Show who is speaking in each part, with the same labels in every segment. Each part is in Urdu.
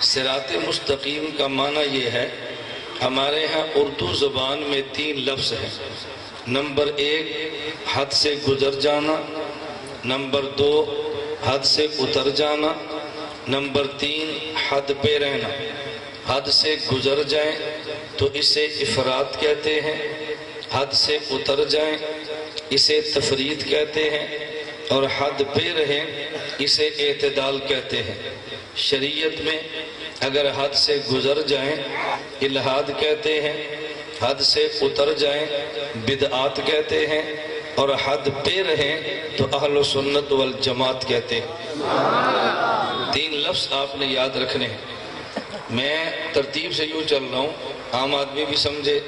Speaker 1: صراط مستقیم کا معنی یہ ہے، ہمارے ہاں اردو زبان میں 3 لفظ ہیں۔ نمبر 1 حد سے گزر جانا، نمبر 2 حد سے اتر جانا، نمبر 3 حد پہ رہنا۔ حد سے گزر جائیں تو اسے افراط کہتے ہیں، حد سے اتر جائیں اسے تفرید کہتے ہیں، اور حد پہ رہیں اسے اعتدال کہتے ہیں۔ شریعت میں اگر حد سے گزر جائیں الحاد کہتے ہیں، حد سے اتر جائیں بدعات کہتے ہیں، اور حد پہ رہیں تو اہل سنت والجماعت کہتے ہیں۔ 3 لفظ آپ نے یاد رکھنے ہیں۔ میں ترتیب سے یوں چل رہا ہوں، عام آدمی بھی سمجھے،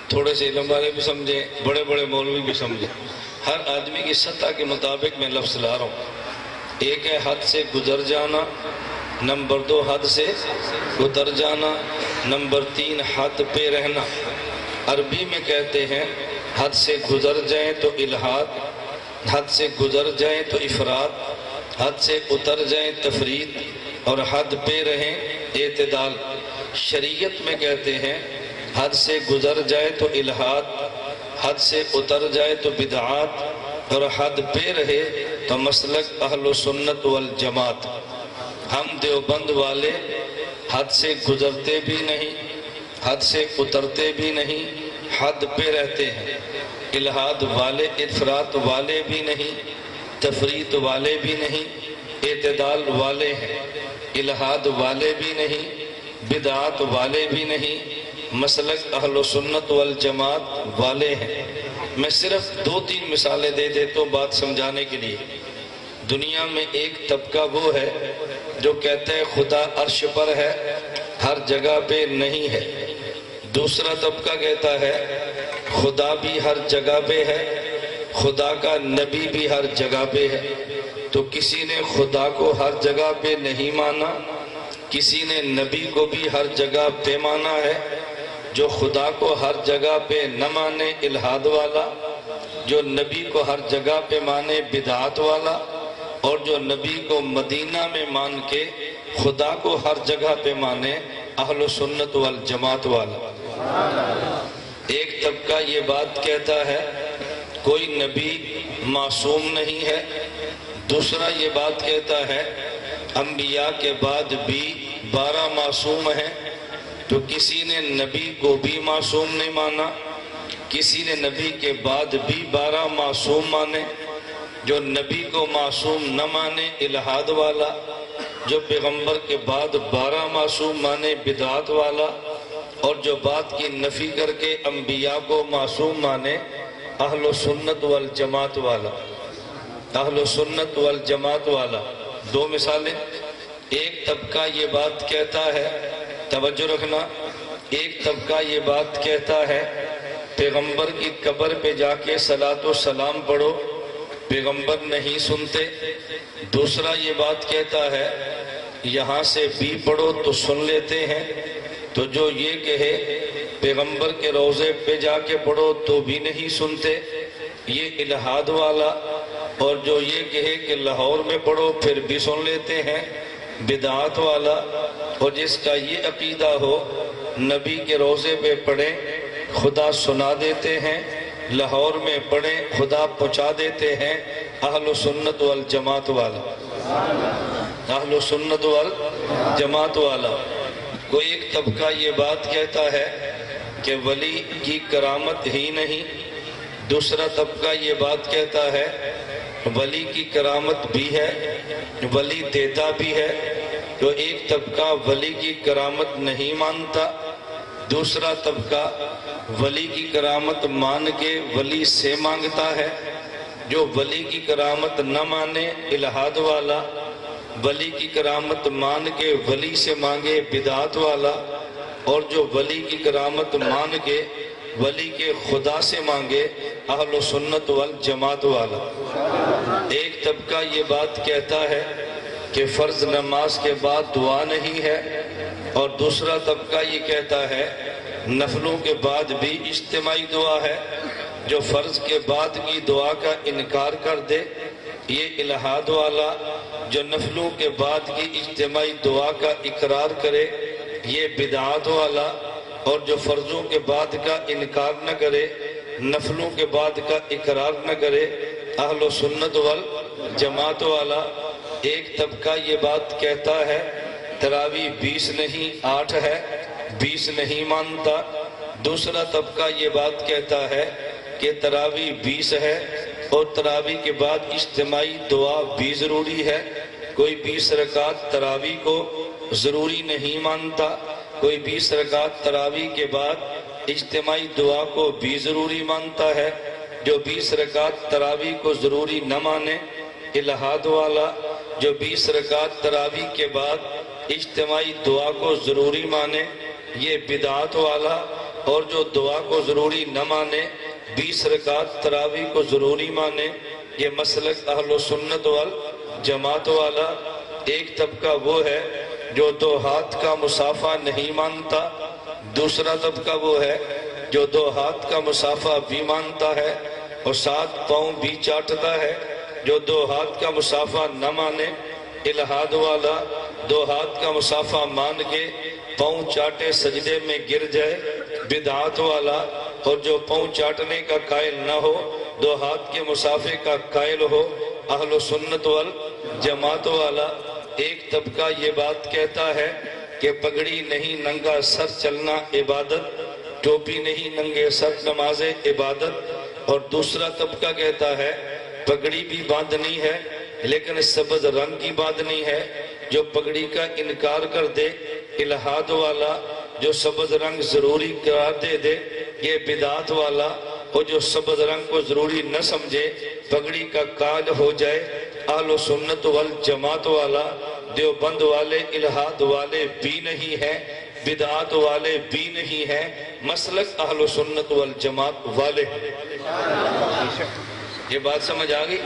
Speaker 1: تھوڑے سے علم والے بھی سمجھے، بڑے بڑے مولوی بھی سمجھے، ہر آدمی کی سطح کے مطابق میں لفظ لا رہا ہوں۔ ایک ہے حد سے گزر جانا، نمبر 2 حد سے اتر جانا، نمبر 3 حد پہ رہنا۔ عربی میں کہتے ہیں حد سے گزر جائیں تو الحاد، حد سے گزر جائیں تو افراط، حد سے اتر جائیں تفرید، اور حد پہ رہیں اعتدال۔ شریعت میں کہتے ہیں حد سے گزر جائے تو الحاد، حد سے اتر جائے تو بدعات، اور حد پہ رہے تو مسلک اہل سنت والجماعت۔ ہم دیوبند والے حد سے گزرتے بھی نہیں، حد سے اترتے بھی نہیں، حد پہ رہتے ہیں۔ الحاد والے افراط والے بھی نہیں، تفریط والے بھی نہیں، اعتدال والے ہیں۔ الحاد والے بھی نہیں، بدعات والے بھی نہیں، مسلک اہل سنت والجماعت والے ہیں۔ میں صرف 2-3 مثالیں دے دیتا ہوں بات سمجھانے کے لیے۔ دنیا میں ایک طبقہ وہ ہے جو کہتا ہے خدا عرش پر ہے، ہر جگہ پہ نہیں ہے۔ دوسرا طبقہ کہتا ہے خدا بھی ہر جگہ پہ ہے، خدا کا نبی بھی ہر جگہ پہ ہے۔ تو کسی نے خدا کو ہر جگہ پہ نہیں مانا، کسی نے نبی کو بھی ہر جگہ پہ مانا ہے۔ جو خدا کو ہر جگہ پہ نہ مانے الحاد والا، جو نبی کو ہر جگہ پہ مانے بدعات والا، اور جو نبی کو مدینہ میں مان کے خدا کو ہر جگہ پہ مانے اہل سنت والجماعت والا۔ ایک طبقہ یہ بات کہتا ہے کوئی نبی معصوم نہیں ہے، دوسرا یہ بات کہتا ہے انبیاء کے بعد بھی 12 معصوم ہیں۔ تو کسی نے نبی کو بھی معصوم نہیں مانا، کسی نے نبی کے بعد بھی 12 معصوم مانے۔ جو نبی کو معصوم نہ مانے الحاد والا، جو پیغمبر کے بعد 12 معصوم مانے بدعات والا، اور جو بات کی نفی کر کے انبیاء کو معصوم مانے اہل سنت والجماعت والا۔ اہل سنت والجماعت والا۔ 2 مثالیں۔ ایک طبقہ یہ بات کہتا ہے، توجہ رکھنا، ایک طبقہ یہ بات کہتا ہے پیغمبر کی قبر پہ جا کے صلاۃ و سلام پڑھو، پیغمبر نہیں سنتے۔ دوسرا یہ بات کہتا ہے یہاں سے بھی پڑھو تو سن لیتے ہیں۔ تو جو یہ کہے پیغمبر کے روضے پہ جا کے پڑھو تو بھی نہیں سنتے، یہ الحاد والا۔ اور جو یہ کہے کہ لاہور میں پڑھو پھر بھی سن لیتے ہیں، بدعات والا۔ اور جس کا یہ عقیدہ ہو نبی کے روضے پہ پڑھیں خدا سنا دیتے ہیں، لاہور میں پڑھیں خدا پہنچا دیتے ہیں، اہل سنت والجماعت والا۔ اہل سنت والجماعت والا۔ کوئی ایک طبقہ یہ بات کہتا ہے کہ ولی کی کرامت ہی نہیں، دوسرا طبقہ یہ بات کہتا ہے ولی کی کرامت بھی ہے، ولی دیتا بھی ہے۔ تو ایک طبقہ ولی کی کرامت نہیں مانتا، دوسرا طبقہ ولی کی کرامت مان کے ولی سے مانگتا ہے۔ جو ولی کی کرامت نہ مانے الحاد والا، ولی کی کرامت مان کے ولی سے مانگے بدعات والا، اور جو ولی کی کرامت مان کے ولی کے خدا سے مانگے اہل سنت والجماعت والا۔ ایک طبقہ یہ بات کہتا ہے کہ فرض نماز کے بعد دعا نہیں ہے، اور دوسرا طبقہ یہ کہتا ہے نفلوں کے بعد بھی اجتماعی دعا ہے۔ جو فرض کے بعد کی دعا کا انکار کر دے یہ الہاد والا جو نفلوں کے بعد کی اجتماعی دعا کا اقرار کرے یہ بدعات والا، اور جو فرضوں کے بعد کا انکار نہ کرے، نفلوں کے بعد کا اقرار نہ کرے، اہل سنت والجماعت والا۔ ایک طبقہ یہ بات کہتا ہے تراویح 20 نہیں 8 ہے، 20 نہیں مانتا۔ دوسرا طبقہ یہ بات کہتا ہے کہ تراویح 20 ہے اور تراویح کے بعد اجتماعی دعا بھی ضروری ہے۔ کوئی 20 رکعت تراویح کو ضروری نہیں مانتا، کوئی 20 رکعت تراویح کے بعد اجتماعی دعا کو بھی ضروری مانتا ہے۔ جو 20 رکعت تراویح کو ضروری نہ مانے الہاد والا، جو 20 رکعت تراویح کے بعد اجتماعی دعا کو ضروری مانے یہ بدعات والا، اور جو دعا کو ضروری نہ مانے 20 رکعت تراویح کو ضروری مانے یہ مسلک اہل سنت والجماعت والا۔ ایک طبقہ وہ ہے جو 2 ہاتھ کا مصافحہ نہیں مانتا، دوسرا طبقہ وہ ہے جو 2 ہاتھ کا مصافحہ بھی مانتا ہے اور 7 پاؤں بھی چاٹتا ہے۔ جو 2 ہاتھ کا مصافحہ نہ مانے الہاد والا، 2 ہاتھ کا مصافحہ مان کے پاؤں چاٹے سجدے میں گر جائے بدعات والا، اور جو پاؤں چاٹنے کا قائل نہ ہو 2 ہاتھ کے مصافحے کا قائل ہو اہل سنت والجماعت والا۔ ایک طبقہ یہ بات کہتا ہے کہ پگڑی نہیں ننگا سر چلنا عبادت، ٹوپی نہیں ننگے سر نماز عبادت، اور دوسرا طبقہ کہتا ہے پگڑی بھی باندھنی ہے لیکن سبز رنگ کی باندھنی ہے۔ جو پگڑی کا انکار کر دے الہاد والا، جو سبز رنگ ضروری قرار دے یہ بدعات والا، اور جو سبز رنگ کو ضروری نہ سمجھے پگڑی کا قائل ہو جائے اہل سنت والجماعت والا۔ دیوبند والے الہاد والے بھی نہیں ہیں، بدعات والے بھی نہیں ہیں، مسلک اہل سنت والجماعت والے۔ یہ بات سمجھ آ گئی؟